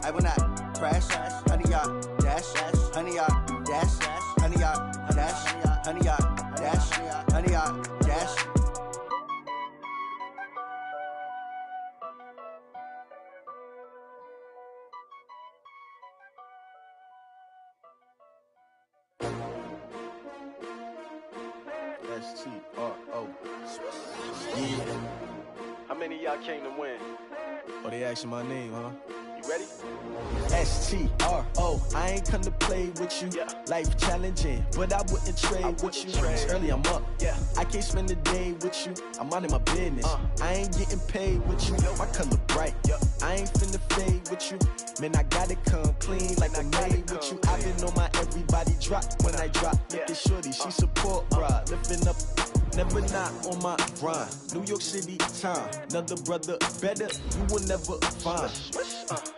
I will not crash. Honey yacht, dash, honey yacht, dash, honey yacht, dash, honey yacht, dash, honey yacht, dash. S-T-R-O. Yeah. How many of y'all came to win? Oh, they asking my name, huh? You ready? S-T-R-O. I ain't come to play with you. Yeah. Life challenging, but I wouldn't trade with you. It's early, I'm up. Yeah. I can't spend the day with you. I'm out of my business. I ain't getting paid with you. My color bright. Yeah. I ain't finna fade with you. Man, I gotta come clean like I made with you. I've been on my everybody drop when I drop. Look at shorty, she support, bruh. Lifting up. Never not on my grind. New York City time. Another brother better, you will never find.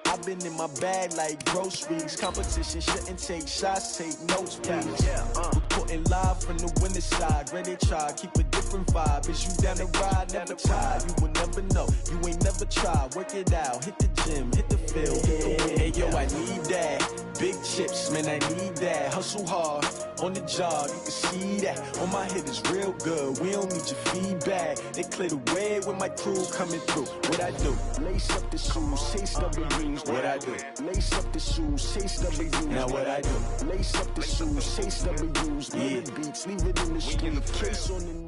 I've been in my bag like groceries. Competition shouldn't take shots, take notes, please. Reporting live from the winter side. Ready to try, keep a different vibe. Is you down the ride? Never tired. You will never know. You ain't never tried. Work it out. Hit the gym, hit the field. Hey yo, I need that. Big chips, man, I need that. Hustle hard on the job. You can see that. On my head is real good. We don't need your feedback. They clear the way with my crew coming through. What I do? Lace up the shoes, chase W's. What I do? Lace up the shoes, chase W's. Now what I do? Lace up the shoes, chase W's. Yeah. The beats, leave it in the street. Case on the news.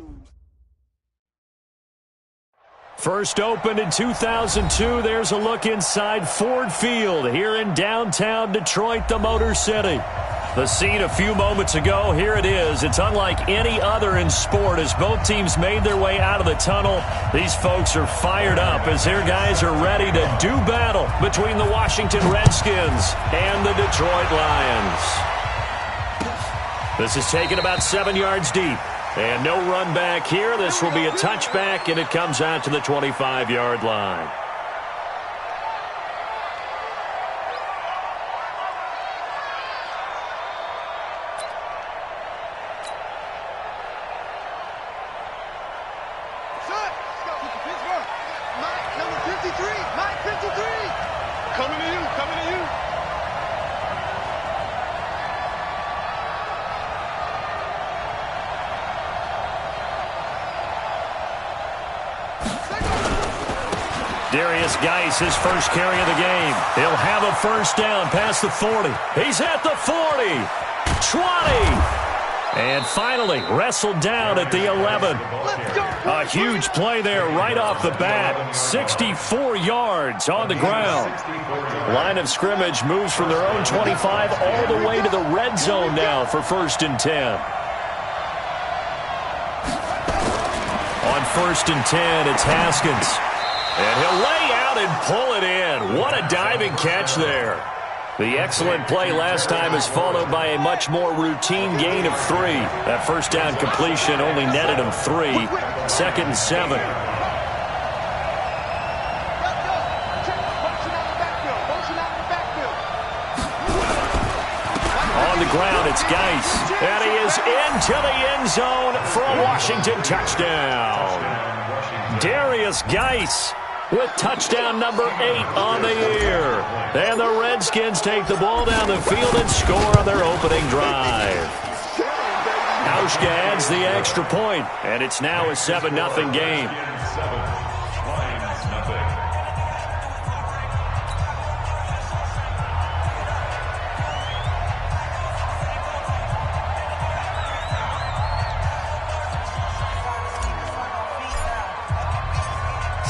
First opened in 2002. There's a look inside Ford Field here in downtown Detroit, the Motor City. The scene a few moments ago, here it is. It's unlike any other in sport as both teams made their way out of the tunnel. These folks are fired up as their guys are ready to do battle between the Washington Redskins and the Detroit Lions. This is taken about 7 yards deep. And no run back here. This will be a touchback, and it comes out to the 25-yard line. His first carry of the game. He'll have a first down past the 40. He's at the 40, 20, and finally wrestled down at the 11. A huge play there right off the bat. 64 yards on the ground. Line of scrimmage moves from their own 25 all the way to the red zone now for 1st and 10. On 1st and 10, it's Haskins. And he'll lay out and pull it in. What a diving catch there. The excellent play last time is followed by a much more routine gain of 3. That first down completion only netted him 3. 2nd and 7. On the ground, it's Geis. And he is into the end zone for a Washington touchdown. Darius Geis with touchdown number 8 on the year. And the Redskins take the ball down the field and score on their opening drive. Hauschka adds the extra point, and it's now a 7-0 game.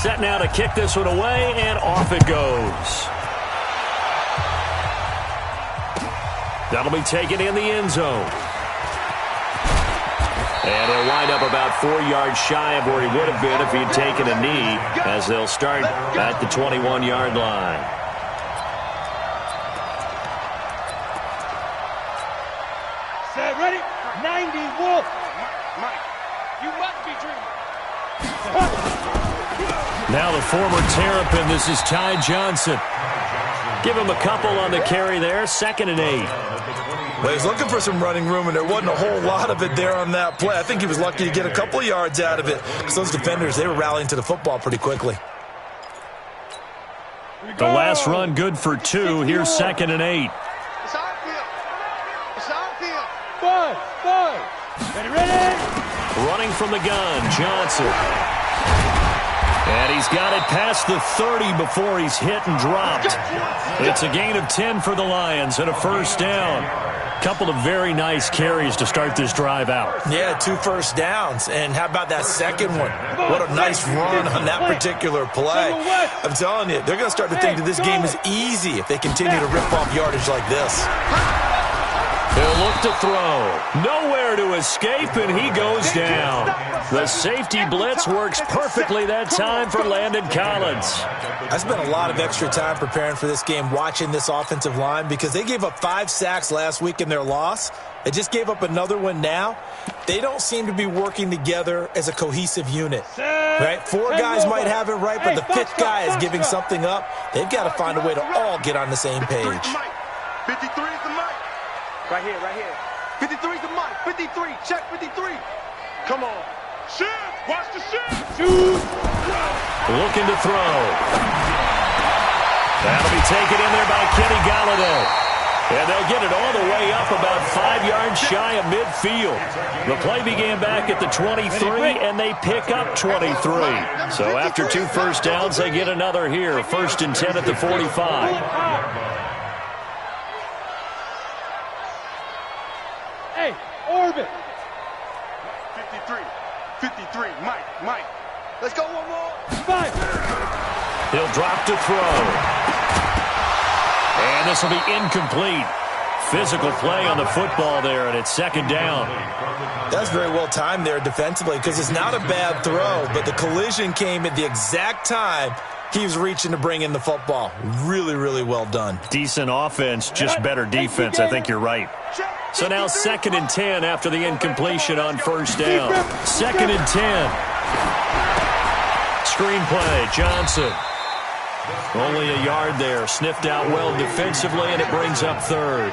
Set now to kick this one away, and off it goes. That'll be taken in the end zone. And he'll wind up about 4 yards shy of where he would have been if he'd taken a knee, as they'll start at the 21-yard line. Set, ready? 90, Wolf. Mike, you must be dreaming. Now the former Terrapin, this is Ty Johnson. Give him a couple on the carry there, 2nd and 8. Well, he's looking for some running room, and there wasn't a whole lot of it there on that play. I think he was lucky to get a couple of yards out of it because those defenders, they were rallying to the football pretty quickly. The last run good for 2. Here's 2nd and 8. It's our field. It's our field. 5. Ready? Running from the gun, Johnson. And he's got it past the 30 before he's hit and dropped. It's a gain of 10 for the Lions and a first down. Couple of very nice carries to start this drive out. Yeah, 2 first downs. And how about that second one? What a nice run on that particular play. I'm telling you, they're going to start to think that this game is easy if they continue to rip off yardage like this. He'll look to throw. Nowhere to escape, and he goes down. The safety blitz works perfectly that time for Landon Collins. I spent a lot of extra time preparing for this game watching this offensive line because they gave up 5 sacks last week in their loss. They just gave up another one now. They don't seem to be working together as a cohesive unit. Right? 4 guys might have it right, but the 5th guy is giving something up. They've got to find a way to all get on the same page. 53 is the mic. Right here, right here. 53 is the mic. 53. Check 53. Come on. Shift. Watch the shift. Shoot. Looking to throw. That'll be taken in there by Kenny Golladay. And they'll get it all the way up about 5 yards shy of midfield. The play began back at the 23, and they pick up 23. So after 2 first downs, they get another here. 1st and 10 at the 45. Hey, orbit. 53. 53. Mike. Let's go one more. 5. He'll drop to throw. And this will be incomplete. Physical play on the football there, and it's 2nd down. That's very well timed there defensively because it's not a bad throw, but the collision came at the exact time he was reaching to bring in the football. Really, really well done. Decent offense, just better defense. I think you're right. So now 2nd and 10 after the incompletion on 1st down. 2nd and 10. Screenplay, Johnson. Only a yard there. Sniffed out well defensively, and it brings up 3rd.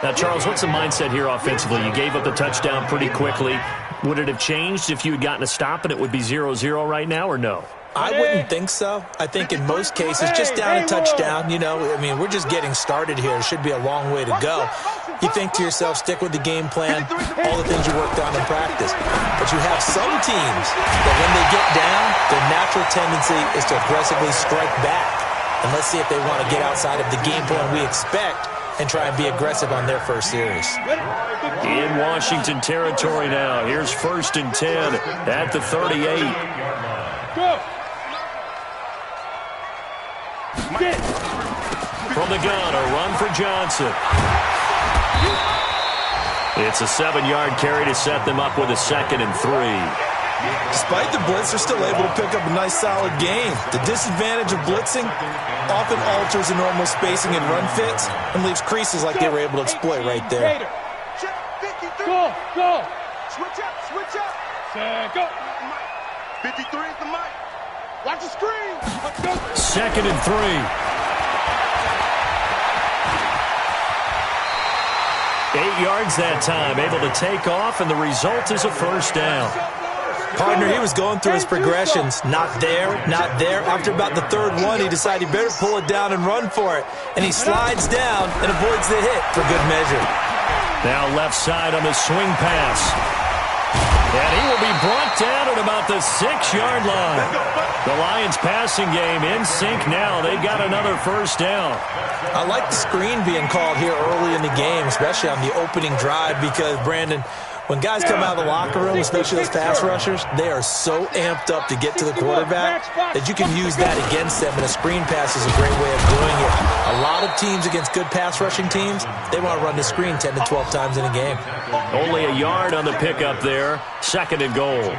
Now, Charles, what's the mindset here offensively? You gave up the touchdown pretty quickly. Would it have changed if you had gotten a stop and it would be 0-0 right now, or no? I wouldn't think so. I think in most cases, just down a touchdown, we're just getting started here. It should be a long way to go. You think to yourself, stick with the game plan, all the things you worked on in practice. But you have some teams that when they get down, their natural tendency is to aggressively strike back. And let's see if they want to get outside of the game plan we expect and try and be aggressive on their first series. In Washington territory now. Here's 1st and 10 at the 38. Go. From the gun, a run for Johnson. It's a 7-yard carry to set them up with a 2nd and 3. Despite the blitz, they're still able to pick up a nice, solid gain. The disadvantage of blitzing often alters the normal spacing and run fits and leaves creases like they were able to exploit right there. Go. Switch up. Go. 53 is the mic. Watch the screen. 2nd and 3. 8 yards that time, able to take off, and the result is a first down. Partner, he was going through his progressions. Not there. After about the 3rd one, he decided he better pull it down and run for it. And he slides down and avoids the hit for good measure. Now left side on the swing pass. And he will be brought down at about the 6-yard line. The Lions passing game in sync now. They've got another first down. I like the screen being called here early in the game, especially on the opening drive, because, Brandon, when guys come out of the locker room, especially those pass rushers, they are so amped up to get to the quarterback that you can use that against them, and a screen pass is a great way of doing it. A lot of teams against good pass rushing teams, they want to run the screen 10 to 12 times in a game. Only a yard on the pickup there. 2nd and goal.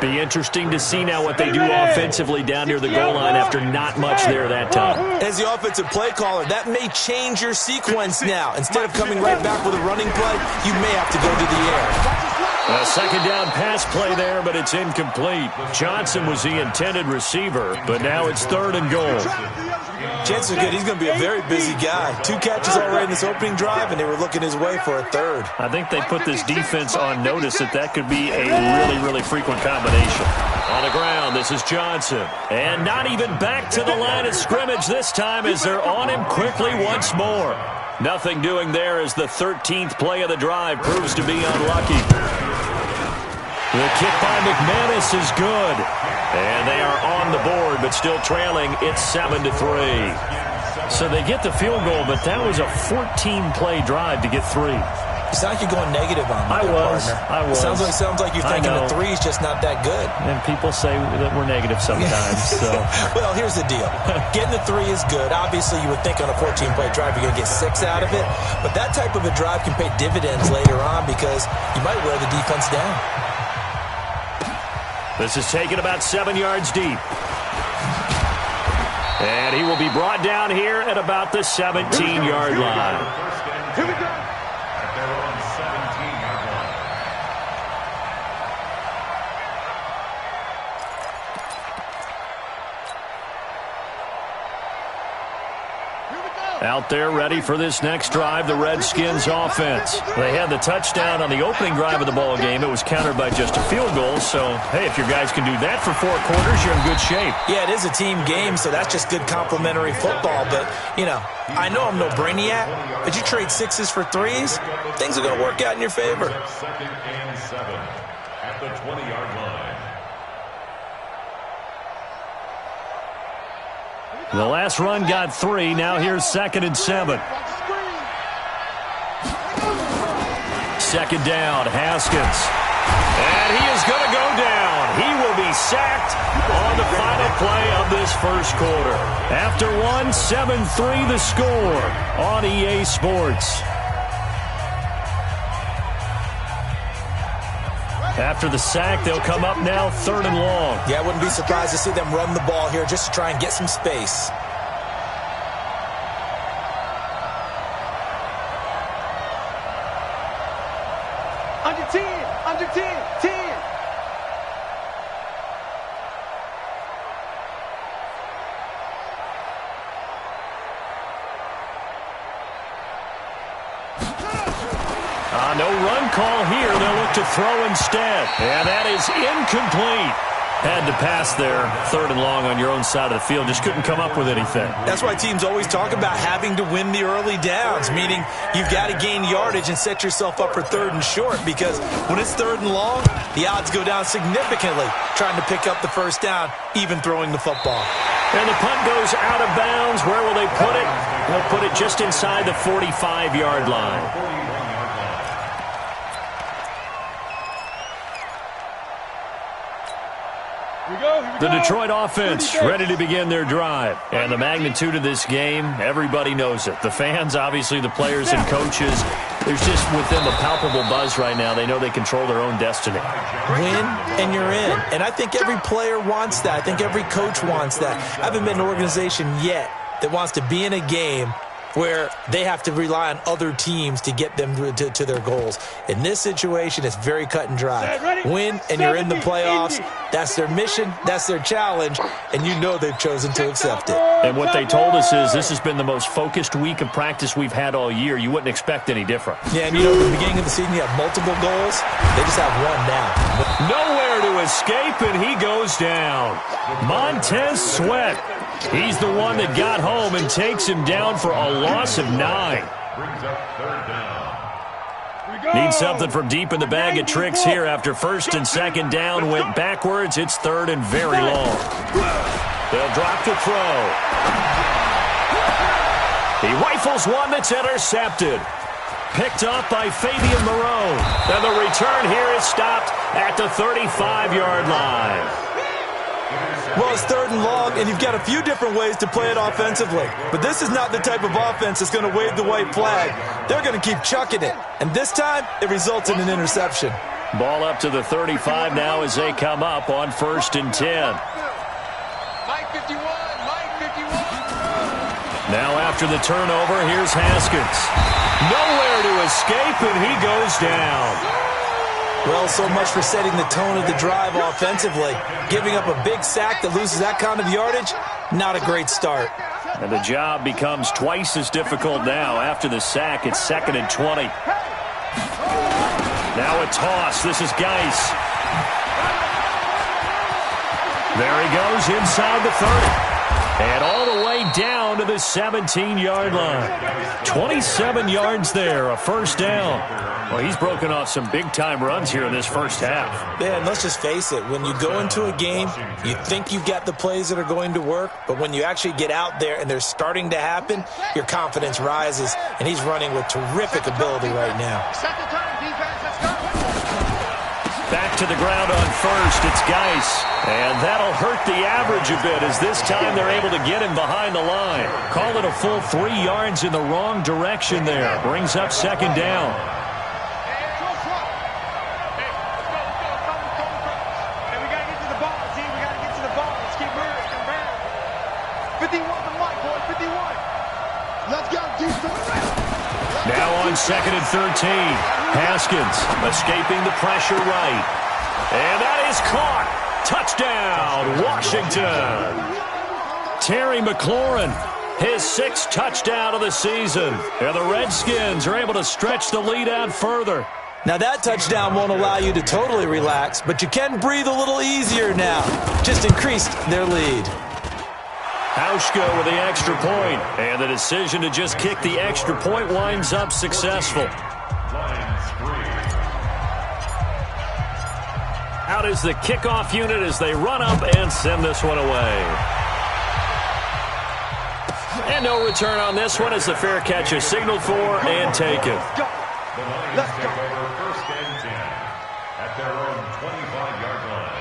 Be interesting to see now what they do offensively down near the goal line after not much there that time. As the offensive play caller, that may change your sequence now. Instead of coming right back with a running play, you may have to go to the air. A 2nd down pass play there, but it's incomplete. Johnson was the intended receiver, but now it's 3rd and goal. Chances are good he's going to be a very busy guy. 2 catches already in this opening drive, and they were looking his way for a third. I think they put this defense on notice that could be a really, really frequent combination. On the ground, this is Johnson. And not even back to the line of scrimmage this time as they're on him quickly once more. Nothing doing there as the 13th play of the drive proves to be unlucky. The kick by McManus is good. And they are on the board, but still trailing. It's 7-3. So they get the field goal, but that was a 14-play drive to get 3. It's not like you're going negative on me, I was. Sounds like you're thinking the 3 is just not that good. And people say that we're negative sometimes. So. Well, here's the deal. Getting the 3 is good. Obviously, you would think on a 14-play drive you're going to get 6 out of it. But that type of a drive can pay dividends later on because you might wear the defense down. This is taken about 7 yards deep. And he will be brought down here at about the 17-yard line. Here we go. Out there ready for this next drive, the Redskins offense. They had the touchdown on the opening drive of the ball game. It was countered by just a field goal. So, hey, if your guys can do that for 4 quarters, you're in good shape. Yeah, it is a team game, so that's just good complimentary football. But, you know, I know I'm no brainiac, but you trade 6s for 3s, things are going to work out in your favor. 2nd and 7 at the 20-yard line. The last run got 3. Now here's 2nd and 7. 2nd down, Haskins. And he is going to go down. He will be sacked on the final play of this first quarter. After 1, 7-3 the score on EA Sports. After the sack, they'll come up now 3rd and long. Yeah, I wouldn't be surprised to see them run the ball here just to try and get some space. Under 10, under 10, 10. No run call here. They'll look to throw instead. And that is incomplete. Had to pass there. 3rd and long on your own side of the field. Just couldn't come up with anything. That's why teams always talk about having to win the early downs, meaning you've got to gain yardage and set yourself up for 3rd and short, because when it's 3rd and long, the odds go down significantly trying to pick up the first down, even throwing the football. And the punt goes out of bounds. Where will they put it? They'll put it just inside the 45-yard line. The Detroit offense ready to begin their drive. And the magnitude of this game, everybody knows it. The fans, obviously the players and coaches, there's just with them a palpable buzz right now. They know they control their own destiny. Win and you're in. And I think every player wants that. I think every coach wants that. I haven't been an organization yet that wants to be in a game where they have to rely on other teams to get them to their goals. In this situation, it's very cut and dry. Win, and you're in the playoffs. That's their mission. That's their challenge. And you know they've chosen to accept it. And what they told us is this has been the most focused week of practice we've had all year. You wouldn't expect any different. Yeah, and you know, at the beginning of the season, you have multiple goals. They just have one now. Nowhere to escape, and he goes down. Montez Sweat. He's the one that got home and takes him down for a loss of 9. Brings up 3rd down. Need something from deep in the bag of tricks here after 1st and 2nd down went backwards. It's 3rd and very long. They'll drop to throw. He rifles one that's intercepted. Picked up by Fabian Moreau. And the return here is stopped at the 35-yard line. Well, it's 3rd and long, and you've got a few different ways to play it offensively. But this is not the type of offense that's going to wave the white flag. They're going to keep chucking it. And this time, it results in an interception. Ball up to the 35 now as they come up on 1st and 10. Mike 51, Mike 51. Now after the turnover, here's Haskins. Nowhere to escape, and he goes down. Well, so much for setting the tone of the drive offensively. Giving up a big sack that loses that kind of yardage, not a great start. And the job becomes twice as difficult now. After the sack, it's 2nd and 20. Now a toss. This is Geis. There he goes inside the 30. And all the way down to the 17-yard line. 27 yards there, a first down. Well, he's broken off some big-time runs here in this first half. Yeah, and let's just face it. When you go into a game, you think you got the plays that are going to work, but when you actually get out there and they're starting to happen, your confidence rises, and he's running with terrific ability right now. Back to the ground on first, it's Geis. And that'll hurt the average a bit as this time they're able to get him behind the line. Call it a full 3 yards in the wrong direction there. Brings up 2nd down. Now on 2nd and 13. Haskins escaping the pressure right. And that is caught. Touchdown, Washington. Terry McLaurin, his 6th touchdown of the season. And the Redskins are able to stretch the lead out further. Now that touchdown won't allow you to totally relax, but you can breathe a little easier now. Just increased their lead. Hauschka with the extra point, and the decision to just kick the extra point winds up successful. Out is the kickoff unit as they run up and send this one away. And no return on this one as the fair catch is signaled for and taken. Let's go. First and 10 at their own 25-yard line.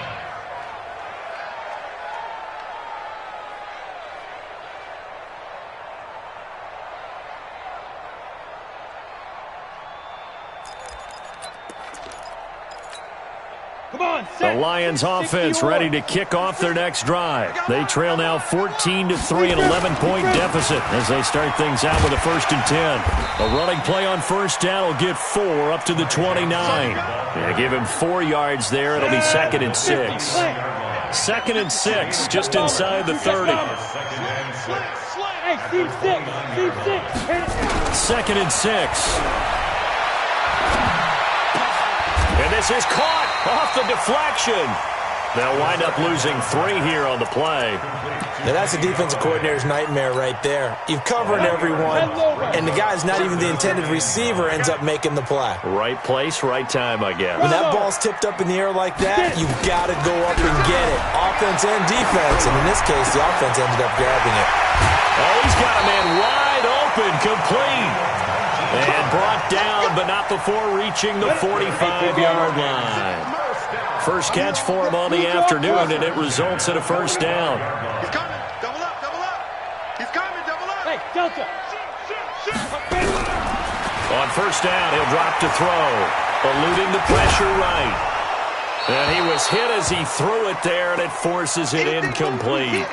The Lions offense ready to kick off their next drive. They trail now 14-3, an 11-point deficit as they start things out with a 1st and 10. A running play on first down will get 4 up to the 29. Yeah, give him 4 yards there. It'll be 2nd and 6. 2nd and 6, just inside the 30. 2nd and 6. And this is caught off the deflection. They'll wind up losing 3 here on the play. Now that's a defensive coordinator's nightmare right there. You've covered everyone, and the guy's not even the intended receiver ends up making the play. Right place, right time, I guess. When that ball's tipped up in the air like that, you've got to go up and get it. Offense and defense, and in this case, the offense ended up grabbing it. Oh, he's got a man wide open, complete. And brought down, but not before reaching the 45-yard line. First catch for him on the afternoon, and it results in a first down. He's coming. Double up, double up. He's coming, double up. Hey, Delta. On first down, he'll drop to throw. Eluding the pressure right. And he was hit as he threw it there, and it forces it incomplete.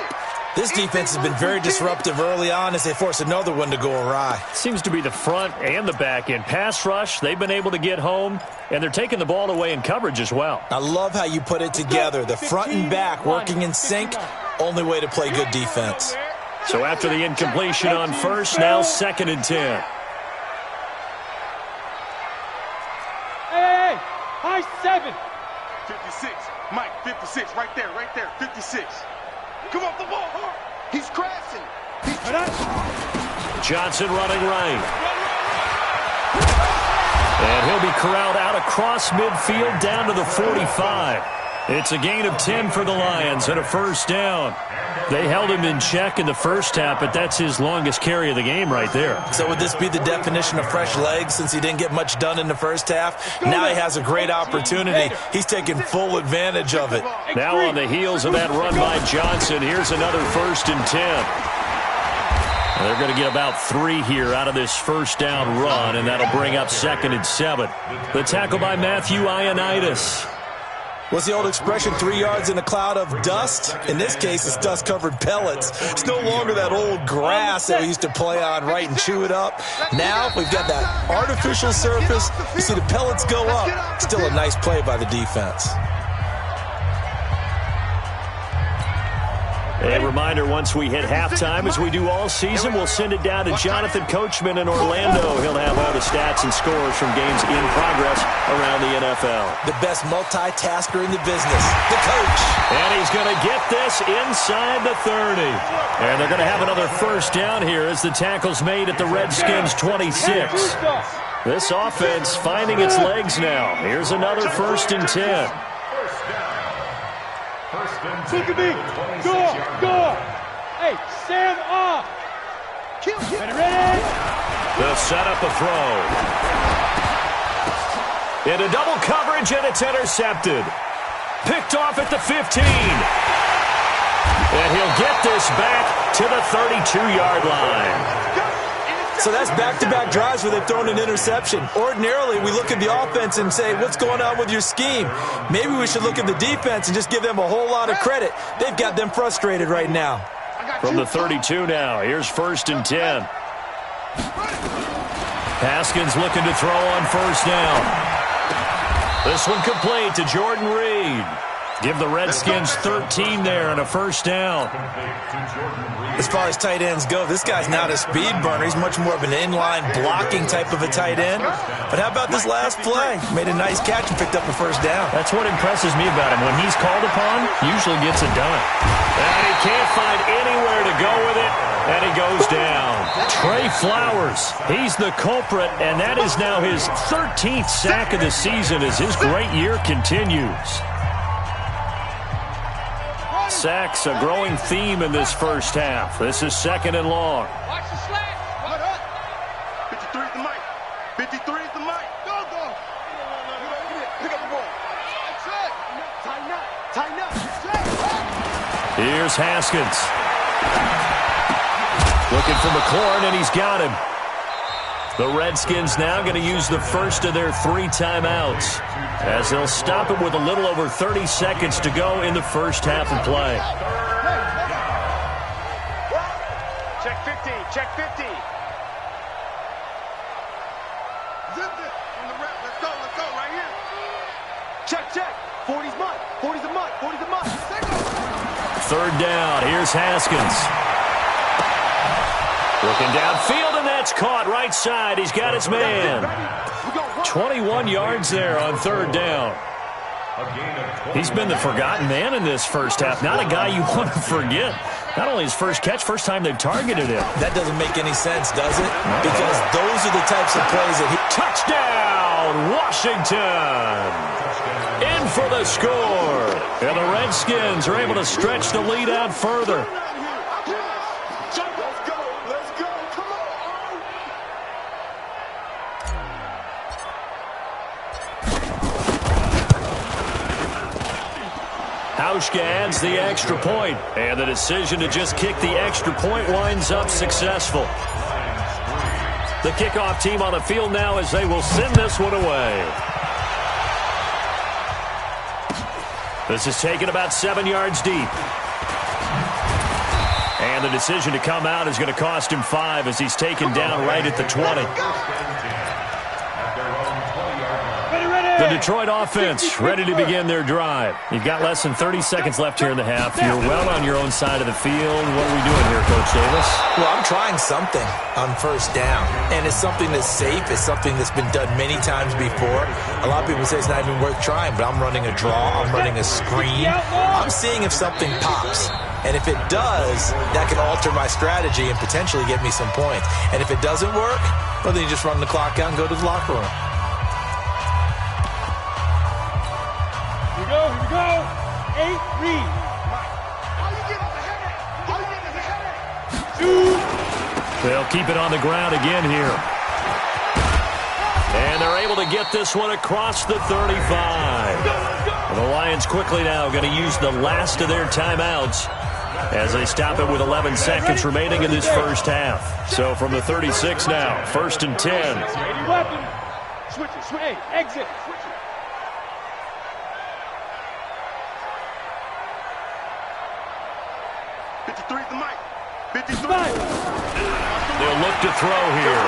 This defense has been very disruptive early on as they force another one to go awry. Seems to be the front and the back end. Pass rush, they've been able to get home, and they're taking the ball away in coverage as well. I love how you put it together. The front and back working in sync, only way to play good defense. So after the incompletion on first, now 2nd and 10. Hey, high 7. 56. Mike, 56. Right there, 56. Come off the ball. He's crashing. Johnson running right. And he'll be corralled out across midfield down to the 45. It's a gain of 10 for the Lions and a first down. They held him in check in the first half, but that's his longest carry of the game right there. So would this be the definition of fresh legs since he didn't get much done in the first half? Now he has a great opportunity. He's taking full advantage of it. Now on the heels of that run by Johnson, here's another 1st and 10. They're going to get about 3 here out of this first down run, and that'll bring up 2nd and 7. The tackle by Matthew Ioannidis. What's the old expression, 3 yards in a cloud of dust? In this case, it's dust-covered pellets. It's no longer that old grass that we used to play on, right, and chew it up. Now we've got that artificial surface. You see the pellets go up. Still a nice play by the defense. A reminder, once we hit halftime, as we do all season, we'll send it down to Jonathan Coachman in Orlando. He'll have all the stats and scores from games in progress around the NFL. The best multitasker in the business, the coach. And he's going to get this inside the 30. And they're going to have another first down here as the tackle's made at the Redskins' 26. This offense finding its legs now. Here's another 1st and 10. Look at me. Go. Hey, Sam off. Ready? They'll set up a throw. Into double coverage, and it's intercepted. Picked off at the 15. And he'll get this back to the 32-yard line. So that's back-to-back drives where they've thrown an interception. Ordinarily, we look at the offense and say, what's going on with your scheme? Maybe we should look at the defense and just give them a whole lot of credit. They've got them frustrated right now. From the 32 now, here's 1st and 10. Haskins looking to throw on 1st down. This one complete to Jordan Reed. Give the Redskins 13 there and a 1st down. As far as tight ends go, this guy's not a speed burner. He's much more of an inline blocking type of a tight end. But how about this last play? Made a nice catch and picked up a 1st down. That's what impresses me about him. When he's called upon, usually gets it done. And he can't find anywhere to go with it, and he goes down. Trey Flowers, he's the culprit, and that is now his 13th sack of the season as his great year continues. Sacks, a growing theme in this first half. This is 2nd and long. Watch the slant. What up? 53 is the mic. 53 is the mic. Go. Pick up the ball. Tighten up. Here's Haskins. Looking for McLaurin, and he's got him. The Redskins now going to use the first of their 3 timeouts as they'll stop it with a little over 30 seconds to go in the first half of play. Check 50. Check 50. Zip it. On the rep. Let's go right here. Check. 40's mine. 40's a mine. 40's a mine. 3rd down. Here's Haskins. Looking downfield, and that's caught right side. He's got his man. 21 yards there on 3rd down. He's been the forgotten man in this first half. Not a guy you want to forget. Not only his first catch, first time they've targeted him. That doesn't make any sense, does it? Because those are the types of plays that he... Touchdown, Washington! In for the score. And the Redskins are able to stretch the lead out further. Hauschka adds the extra point, and the decision to just kick the extra point winds up successful. The kickoff team on the field now as they will send this one away. This is taken about 7 yards deep. And the decision to come out is going to cost him 5 as he's taken down right at the 20. The Detroit offense ready to begin their drive. You've got less than 30 seconds left here in the half. You're well on your own side of the field. What are we doing here, Coach Davis? Well, I'm trying something on 1st down, and it's something that's safe. It's something that's been done many times before. A lot of people say it's not even worth trying, but I'm running a draw. I'm running a screen. I'm seeing if something pops. And if it does, that can alter my strategy and potentially get me some points. And if it doesn't work, well, then you just run the clock out and go to the locker room. Here we go. 8, read. They'll keep it on the ground again here. And they're able to get this one across the 35. The Lions quickly now going to use the last of their timeouts as they stop it with 11 seconds remaining in this first half. So from the 36 now, 1st and 10. Ready weapon. Switch it. Hey, exit. Switch it. The mic. 53. They'll look to throw here.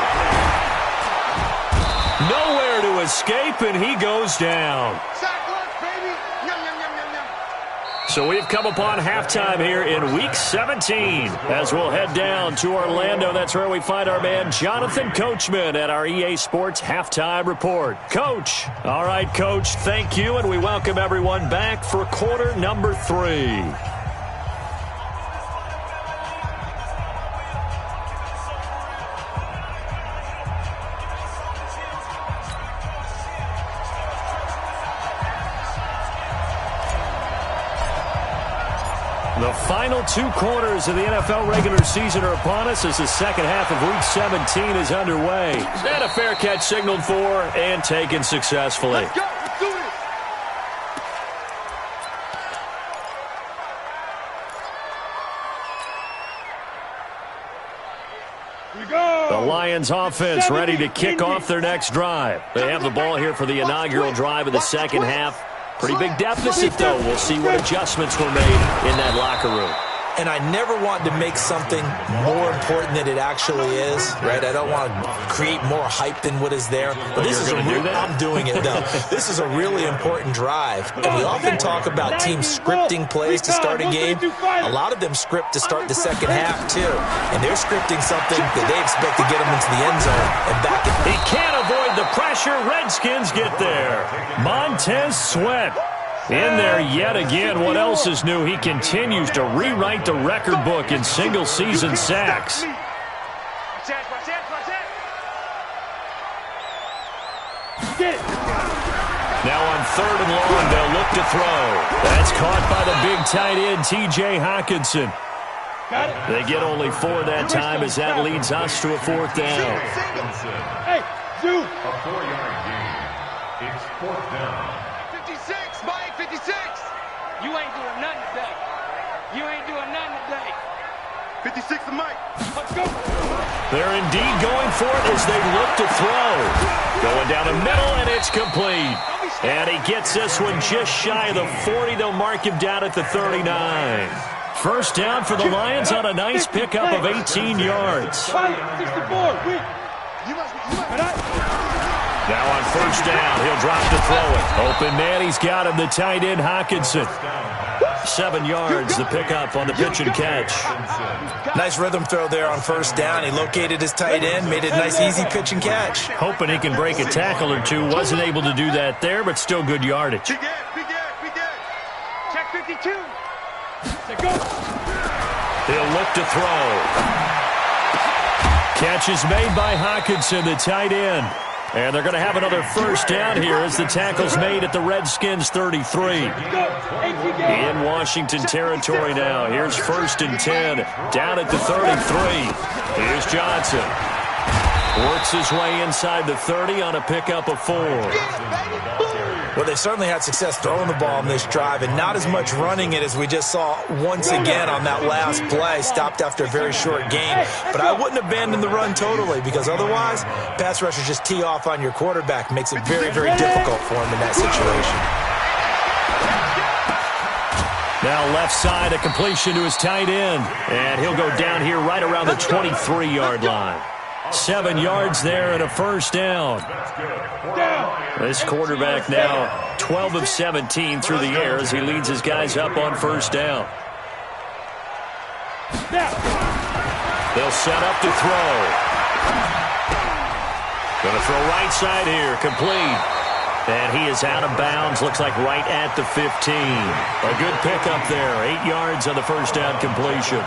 Nowhere to escape, and he goes down. So we've come upon halftime here in Week 17 as we'll head down to Orlando. That's where we find our man Jonathan Coachman at our EA Sports Halftime Report. Coach. All right, Coach, thank you, and we welcome everyone back for quarter number 3. The final 2 quarters of the NFL regular season are upon us as the second half of Week 17 is underway. And a fair catch signaled for and taken successfully. Let's go. Let's do this. We go. The Lions offense ready to kick off their next drive. They have the ball here for the inaugural drive of the second half. Pretty big deficit, though. We'll see what adjustments were made in that locker room. And I never want to make something more important than it actually is, right? I don't want to create more hype than what is there. But this is I'm doing it, though. This is a really important drive. And we often talk about teams scripting plays to start a game. A lot of them script to start the second half, too. And they're scripting something that they expect to get them into the end zone and back it. He can't avoid the pressure. Redskins get there. Montez Sweat in there yet again. What else is new? He continues to rewrite the record book in single-season sacks. Now on 3rd and long, they'll look to throw. That's caught by the big tight end, T.J. Hockenson. They get only 4 that time as that leads us to a 4th down. Hey, dude. A 4-yard gain. It's 4th down. 56, Mike, 56. You ain't doing nothing today. You ain't doing nothing today. 56 to Mike. Let's go. They're indeed going for it as they look to throw. Going down the middle, and it's complete. And he gets this one just shy of the 40. They'll mark him down at the 39. First down for the Lions on a nice pickup of 18 yards. 64. Now on first down, he'll drop to throw it. Open man, he's got him, the tight end, Hockenson. 7 yards, the pickup on the pitch and catch. Nice rhythm throw there on first down. He located his tight end, made it a nice, easy pitch and catch. Hoping he can break a tackle or two. Wasn't able to do that there, but still good yardage. Big Ed. Check 52. He'll look to throw. Catch is made by Hockenson, the tight end. And they're going to have another first down here as the tackle's made at the Redskins 33. In Washington territory now. Here's 1st and 10. Down at the 33. Here's Johnson. Works his way inside the 30 on a pickup of 4. Well, they certainly had success throwing the ball in this drive and not as much running it as we just saw once again on that last play. Stopped after a very short gain. But I wouldn't abandon the run totally because otherwise, pass rushers just tee off on your quarterback. Makes it very, very difficult for him in that situation. Now left side, a completion to his tight end. And he'll go down here right around the 23-yard line. 7 yards there and a first down. This quarterback now 12 of 17 through the air as he leads his guys up on first down. They'll set up to throw. Going to throw right side here, complete. And he is out of bounds, looks like right at the 15. A good pickup there, 8 yards on the first down completion.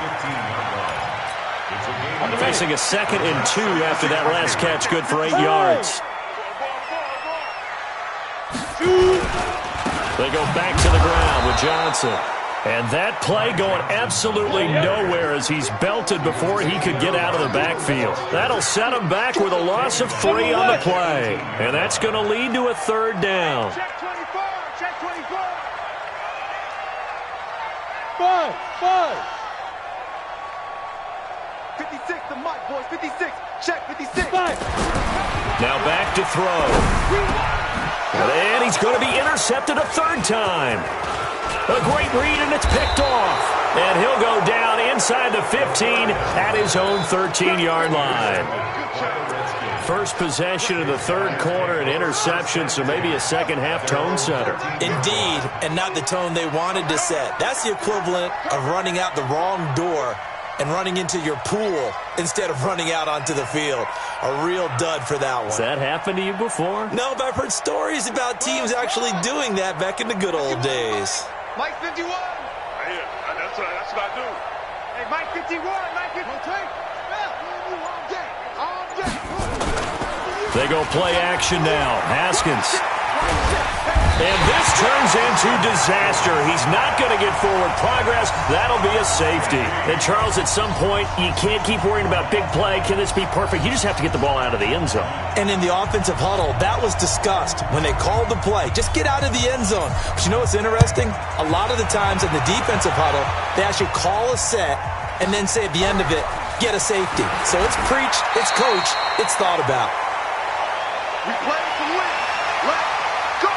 Facing a 2nd and 2 after that last catch, good for 8 yards. They go back to the ground with Johnson. And that play going absolutely nowhere as he's belted before he could get out of the backfield. That'll set him back with a loss of 3 on the play. And that's going to lead to a 3rd down. Check 24. Check 24. 5. 56 to Mike, boys. 56. Check 56. Now back to throw. And he's going to be intercepted a 3rd time. A great read, and it's picked off. And he'll go down inside the 15 at his own 13-yard line. First possession of the third quarter, an interception, so maybe a second-half tone setter. Indeed, and not the tone they wanted to set. That's the equivalent of running out the wrong door and running into your pool instead of running out onto the field. A real dud for that one. Has that happened to you before? No, but I've heard stories about teams actually doing that back in the good old days. Mike 51. Yeah, that's what I do. Hey, Mike 51, Mike 53. They go play action now. Haskins. And this turns into disaster. He's not going to get forward progress. That'll be a safety. And, Charles, at some point, you can't keep worrying about big play. Can this be perfect? You just have to get the ball out of the end zone. And in the offensive huddle, that was discussed when they called the play. Just get out of the end zone. But you know what's interesting? A lot of the times in the defensive huddle, they actually call a set and then say at the end of it, get a safety. So it's preached, it's coached, it's thought about. We play to win. Let's go.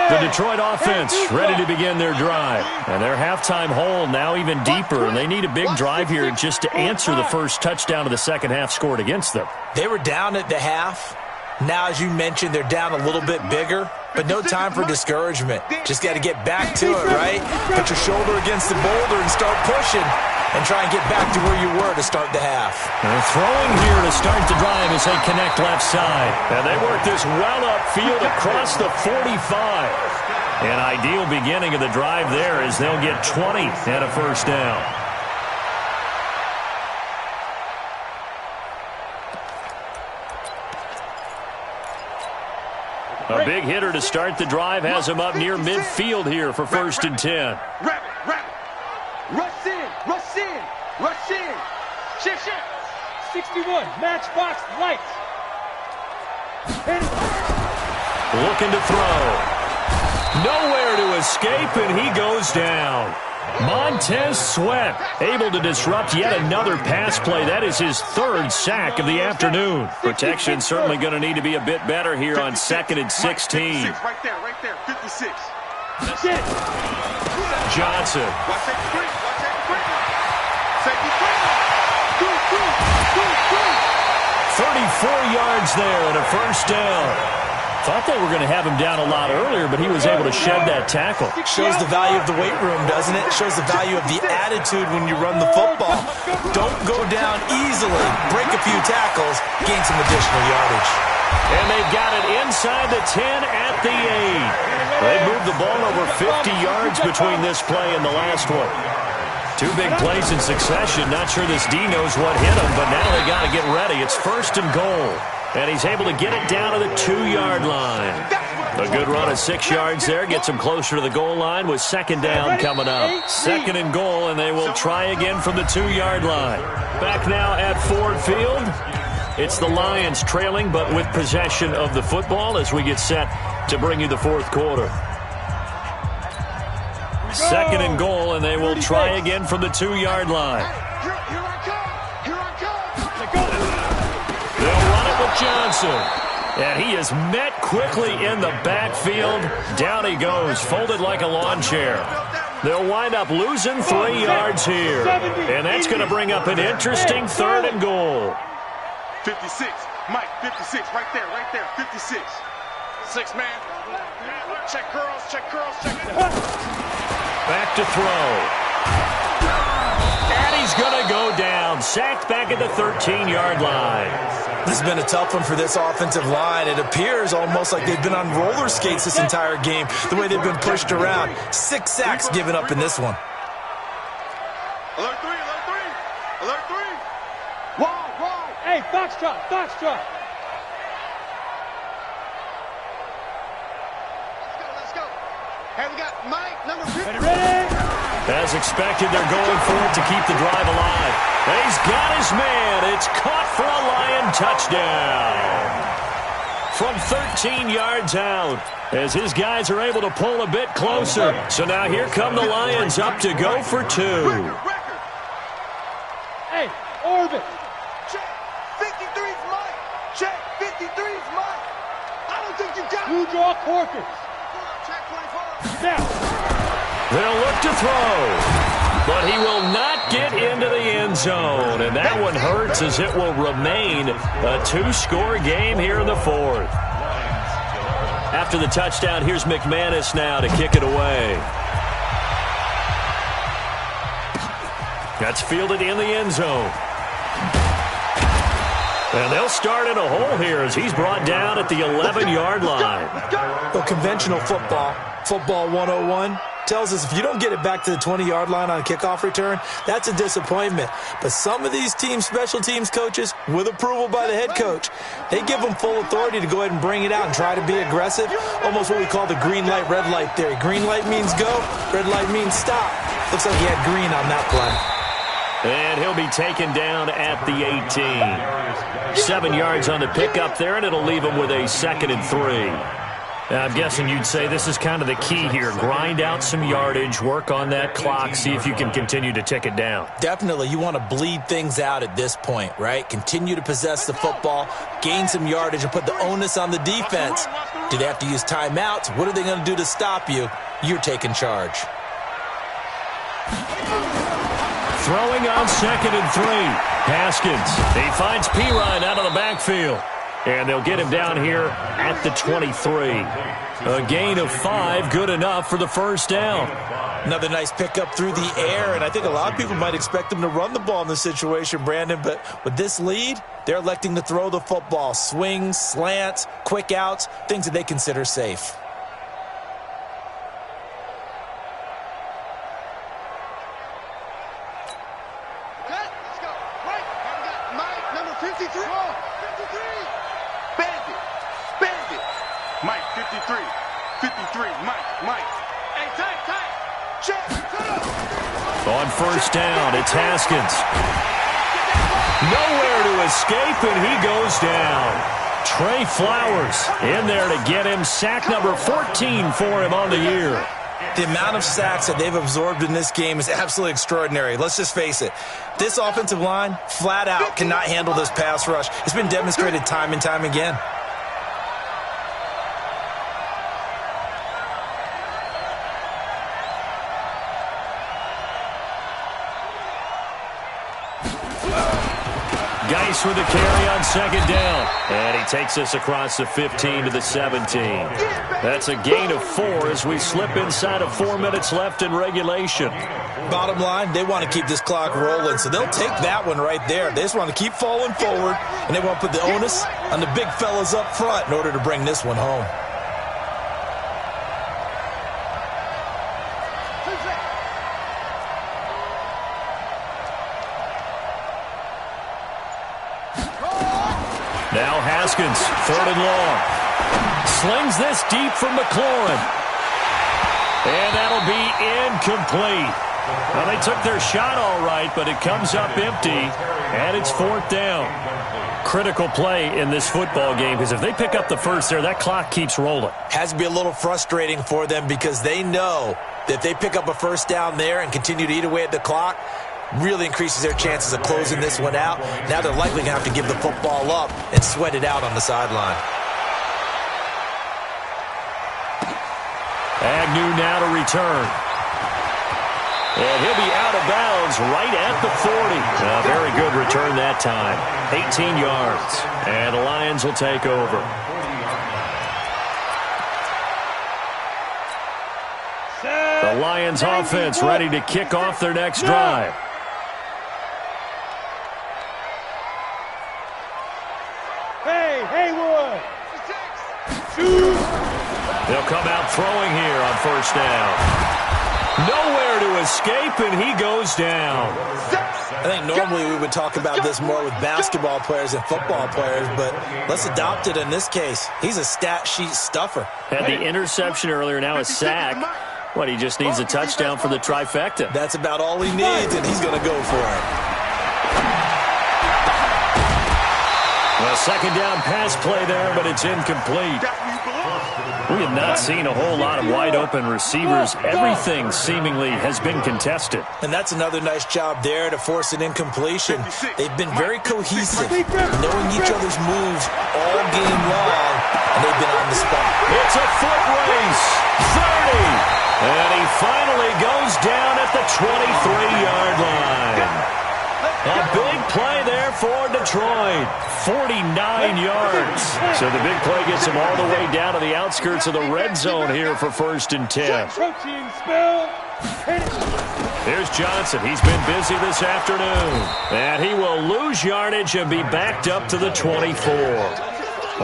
The Detroit offense ready to begin their drive. And their halftime hole now even deeper, and they need a big drive here just to answer the first touchdown of the second half scored against them. They were down at the half. Now, as you mentioned, they're down a little bit bigger, but no time for discouragement. Just got to get back to it, right? Put your shoulder against the boulder and start pushing and try and get back to where you were to start the half. They're throwing here to start the drive as they connect left side. And they work this well upfield across the 45. An ideal beginning of the drive there as they'll get 20 and a first down. A big hitter to start the drive has him up near midfield here for 1st and 10. Rush in, rush in, rush in. Shift. 61, matchbox lights. Looking to throw. Nowhere to escape, and he goes down. Montez Sweat able to disrupt yet another pass play. That is his 3rd sack of the afternoon. Protection certainly going to need to be a bit better here on 2nd and 16. Right there, 56. That's it. Johnson. Watch that quick. Safety quick. 34 yards there and a first down. Thought they were going to have him down a lot earlier, but he was able to shed that tackle. Shows the value of the weight room, doesn't it? Shows the value of the attitude when you run the football. Don't go down easily. Break a few tackles. Gain some additional yardage. And they've got it inside the 10 at the 8. They moved the ball over 50 yards between this play and the last one. 2 big plays in succession. Not sure this D knows what hit him, but now they got to get ready. It's 1st and goal. And he's able to get it down to the 2-yard line. A good run of 6 yards there. Gets him closer to the goal line with 2nd down coming up. 2nd and goal, and they will try again from the 2-yard line. Back now at Ford Field. It's the Lions trailing, but with possession of the football as we get set to bring you the 4th quarter. 2nd and goal, and they will try again from the 2-yard line. They'll run it with Johnson. And he is met quickly in the backfield. Down he goes, folded like a lawn chair. They'll wind up losing 3 yards here. And that's going to bring up an interesting 3rd and goal. 56. Mike, 56. Right there. 56. 6 man. Check curls. Back to throw. And he's going to go down. Sacked back at the 13-yard line. This has been a tough one for this offensive line. It appears almost like they've been on roller skates this entire game, the way they've been pushed around. 6 sacks given up in this one. Alert 3. Wide. Hey, Foxtrot. Let's go. Hey, we got Mike, number 50. Ready? As expected, they're going for it to keep the drive alive. He's got his man. It's caught for a Lion touchdown. From 13 yards out, as his guys are able to pull a bit closer. So now here come the Lions up to go for 2. Hey, Orbit. Check. 53's Mike. Check. 53's Mike. I don't think you got it. Blue draw Corkers. Check 24. They'll look to throw, but he will not get into the end zone, and that one hurts as it will remain a two-score game here in the fourth. After the touchdown, here's McManus now to kick it away. That's fielded in the end zone. And they'll start in a hole here as he's brought down at the 11-yard line. Well, conventional football 101, tells us if you don't get it back to the 20-yard line on a kickoff return, that's a disappointment. But some of these special teams coaches, with approval by the head coach, they give them full authority to go ahead and bring it out and try to be aggressive, almost what we call the green light, red light theory. Green light means go, red light means stop. Looks like he had green on that play. And he'll be taken down at the 18. 7 yards on the pickup there, and it'll leave him with a 2nd and 3. I'm guessing you'd say this is kind of the key here. Grind out some yardage, work on that clock, see if you can continue to tick it down. Definitely. You want to bleed things out at this point, right? Continue to possess the football, gain some yardage, and put the onus on the defense. Do they have to use timeouts? What are they going to do to stop you? You're taking charge. Throwing on 2nd and 3. Haskins. He finds Pirine out of the backfield. And they'll get him down here at the 23. A gain of 5, good enough for the first down. Another nice pickup through the air, and I think a lot of people might expect them to run the ball in this situation, Brandon, but with this lead, they're electing to throw the football. Swings, slants, quick outs, things that they consider safe. On first down, it's Haskins. Nowhere to escape, and he goes down. Trey Flowers in there to get him. Sack number 14 for him on the year. The amount of sacks that they've absorbed in this game is absolutely extraordinary. Let's just face it. This offensive line, flat out, cannot handle this pass rush. It's been demonstrated time and time again. Geis with the carry on 2nd down. And he takes us across the 15 to the 17. That's a gain of 4 as we slip inside of 4 minutes left in regulation. Bottom line, they want to keep this clock rolling, so they'll take that one right there. They just want to keep falling forward, and they want to put the onus on the big fellas up front in order to bring this one home. Now Haskins, 3rd and long. Slings this deep from McLaurin. And that'll be incomplete. Well, they took their shot all right, but it comes up empty, and it's 4th down. Critical play in this football game, because if they pick up the first there, that clock keeps rolling. Has to be a little frustrating for them because they know that if they pick up a first down there and continue to eat away at the clock, really increases their chances of closing this one out. Now they're likely going to have to give the football up and sweat it out on the sideline. Agnew now to return. And he'll be out of bounds right at the 40. A very good return that time. 18 yards. And the Lions will take over. The Lions offense ready to kick off their next drive. They'll come out throwing here on first down. Nowhere to escape, and he goes down. I think normally we would talk about this more with basketball players and football players, but let's adopt it in this case. He's a stat sheet stuffer. Had the interception earlier, now a sack. What, he just needs a touchdown for the trifecta. That's about all he needs, and he's going to go for it. A 2nd down pass play there, but it's incomplete. We have not seen a whole lot of wide-open receivers. Everything seemingly has been contested. And that's another nice job there to force an incompletion. They've been very cohesive, knowing each other's moves all game long, and they've been on the spot. It's a foot race. 30, And he finally goes down at the 23-yard line. A big play there for Detroit. 49 yards. So the big play gets him all the way down to the outskirts of the red zone here for 1st and 10. Here's Johnson. He's been busy this afternoon. And he will lose yardage and be backed up to the 24.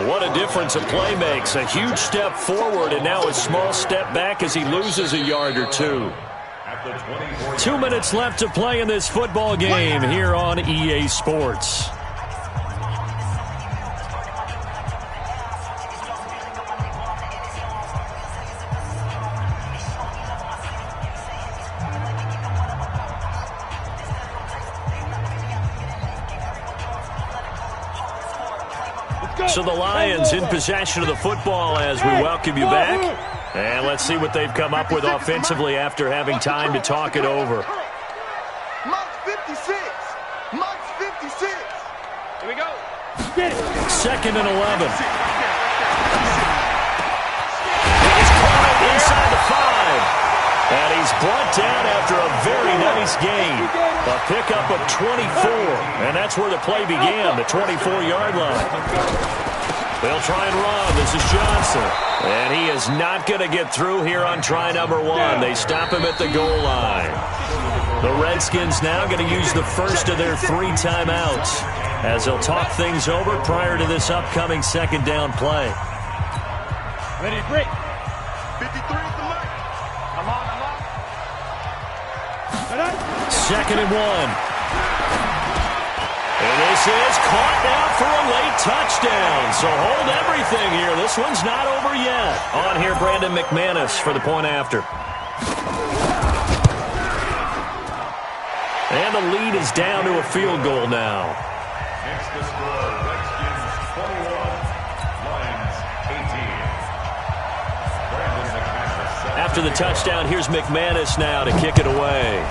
What a difference a play makes. A huge step forward and now a small step back as he loses a yard or two. 2 minutes left to play in this football game here on EA Sports. So the Lions in possession of the football as we welcome you back. And let's see what they've come up with offensively after having time to talk it over. Mark 56. Mark 56. Here we go. 2nd and 11. He's caught inside the 5. And he's brought down after a very nice gain. A pickup of 24. And that's where the play began, the 24-yard line. They'll try and run. This is Johnson. And he is not going to get through here on try number 1. They stop him at the goal line. The Redskins now going to use the first of their 3 timeouts as they'll talk things over prior to this upcoming 2nd down play. Ready to break. 53 is the mark. I'm on. 2nd and 1. And this is caught now for a late touchdown. So hold everything here. This one's not over yet. On here, Brandon McManus for the point after. And the lead is down to a field goal now. Next to score, Redskins 21, Lions 18. Brandon McManus. After the touchdown, here's McManus now to kick it away.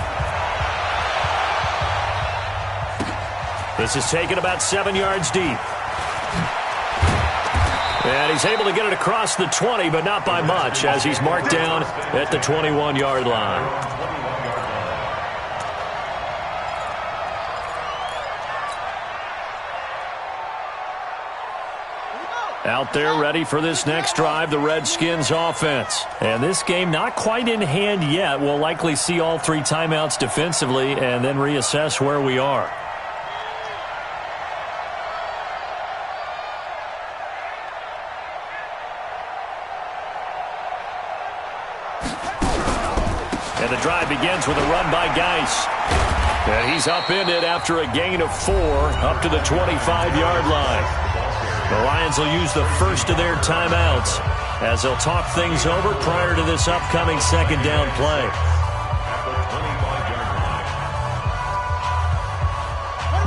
This is taken about 7 yards deep. And he's able to get it across the 20, but not by much, as he's marked down at the 21-yard line. Out there ready for this next drive, the Redskins offense. And this game not quite in hand yet. We'll likely see all 3 timeouts defensively and then reassess where we are. And the drive begins with a run by Geis. And he's upended after a gain of 4 up to the 25-yard line. The Lions will use the first of their timeouts as they'll talk things over prior to this upcoming 2nd down play.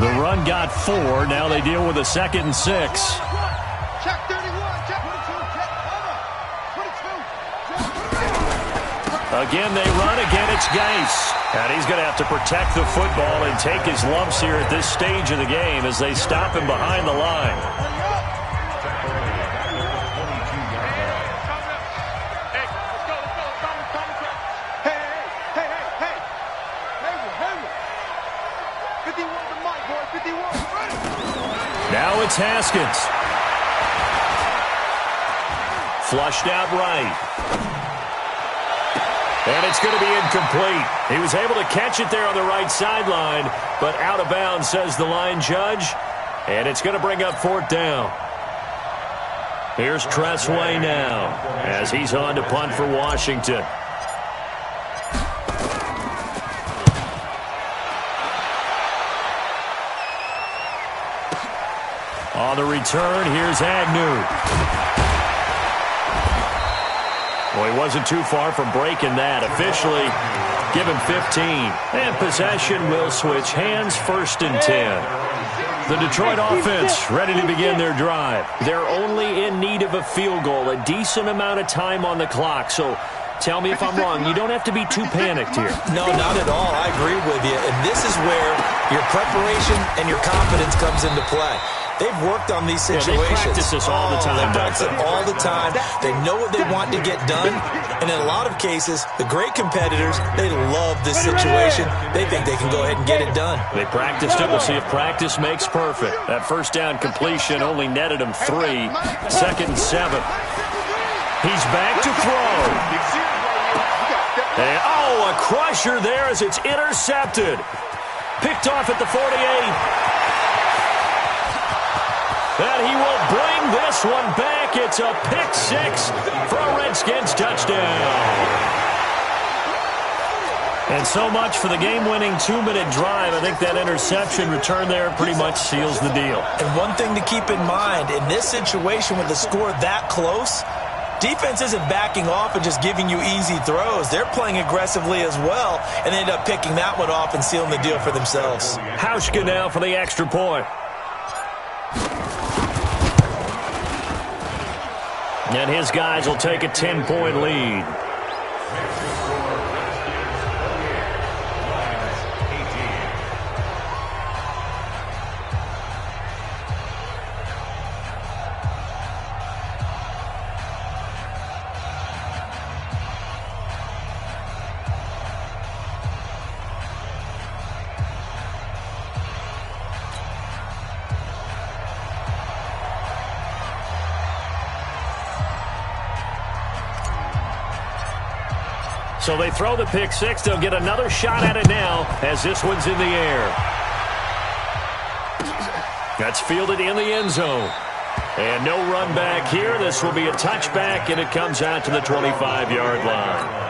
The run got 4. Now they deal with a 2nd and 6. Check 31. Check 22. Again, they run. Again, it's Geis. And he's going to have to protect the football and take his lumps here at this stage of the game as they stop him behind the line. Now it's Haskins. Flushed out right. And it's going to be incomplete. He was able to catch it there on the right sideline, but out of bounds, says the line judge. And it's going to bring up 4th down. Here's Tressway now as he's on to punt for Washington. On the return, here's Agnew. Well, he wasn't too far from breaking that. Officially, give him 15. And possession will switch hands, 1st and 10. The Detroit offense ready to begin their drive. They're only in need of a field goal, a decent amount of time on the clock. So tell me if I'm wrong. You don't have to be too panicked here. No, not at all. I agree with you. And this is where your preparation and your confidence comes into play. they've worked on these situations. Yeah, they practice this all the time. They practice it all the time. They know what they want to get done. And in a lot of cases, the great competitors, they love this situation. They think they can go ahead and get it done. They practiced it. We'll see if practice makes perfect. That first down completion only netted him 3. 2nd and 7. He's back to throw. And, a crusher there as it's intercepted. Picked off at the 48. And he will bring this one back. It's a pick 6 for a Redskins touchdown. And so much for the game-winning 2-minute drive. I think that interception return there pretty much seals the deal. And one thing to keep in mind, in this situation with the score that close, defense isn't backing off and just giving you easy throws. They're playing aggressively as well, and they end up picking that one off and sealing the deal for themselves. Hauschka now for the extra point. And his guys will take a 10-point lead. So they throw the pick 6. They'll get another shot at it now as this one's in the air. That's fielded in the end zone. And no run back here. This will be a touchback, and it comes out to the 25-yard line.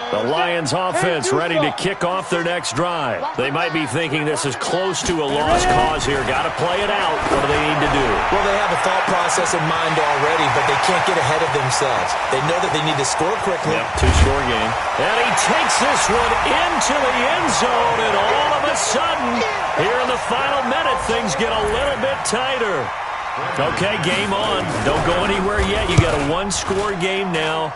The Lions offense ready to kick off their next drive. They might be thinking this is close to a lost cause here. Got to play it out. What do they need to do? Well, they have a thought process in mind already, but they can't get ahead of themselves. They know that they need to score quickly. Yep, 2-score game. And he takes this one into the end zone, and all of a sudden, here in the final minute, things get a little bit tighter. Okay, game on. Don't go anywhere yet. You got a 1-score game now.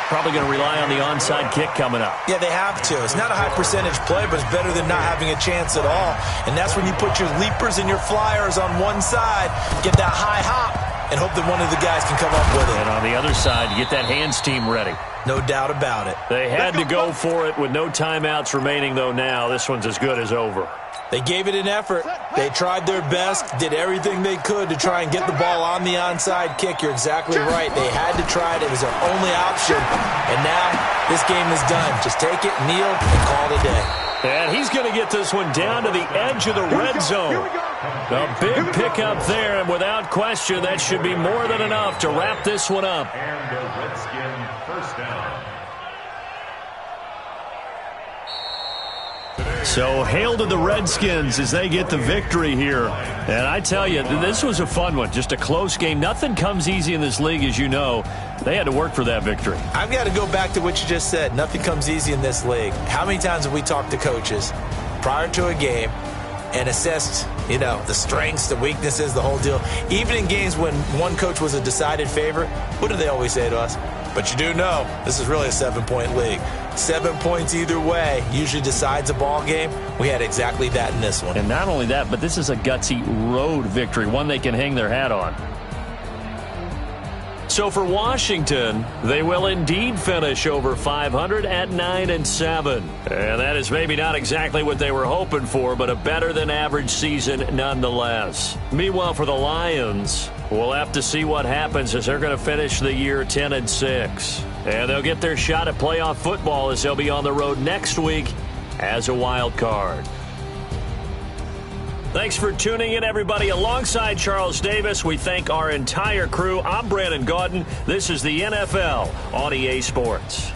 Probably going to rely on the onside kick coming up. Yeah, they have to. It's not a high percentage play, but it's better than not having a chance at all. And that's when you put your leapers and your flyers on one side, get that high hop, and hope that one of the guys can come up with it. And on the other side, you get that hands team ready. No doubt about it. They had to go for it with no timeouts remaining, though, now. This one's as good as over. They gave it an effort. They tried their best, did everything they could to try and get the ball on the onside kick. You're exactly right. They had to try it. It was their only option. And now this game is done. Just take it, kneel, and call it a day. And he's going to get this one down to the edge of the red zone. A big pickup there, and without question, that should be more than enough to wrap this one up. And a Redskin first down. So hail to the Redskins as they get the victory here. And I tell you, this was a fun one. Just a close game. Nothing comes easy in this league, as you know. They had to work for that victory. I've got to go back to what you just said. Nothing comes easy in this league. How many times have we talked to coaches prior to a game and assessed, the strengths, the weaknesses, the whole deal? Even in games when one coach was a decided favorite, what do they always say to us? But you do know this is really a 7-point league. 7 points either way usually decides a ball game. We had exactly that in this one. And not only that, but this is a gutsy road victory, one they can hang their hat on. So for Washington, they will indeed finish over 500 at 9-7. And that is maybe not exactly what they were hoping for, but a better than average season nonetheless. Meanwhile, for the Lions, we'll have to see what happens as they're going to finish the year 10-6. And they'll get their shot at playoff football as they'll be on the road next week as a wild card. Thanks for tuning in, everybody. Alongside Charles Davis, we thank our entire crew. I'm Brandon Gaudin. This is the NFL on EA Sports.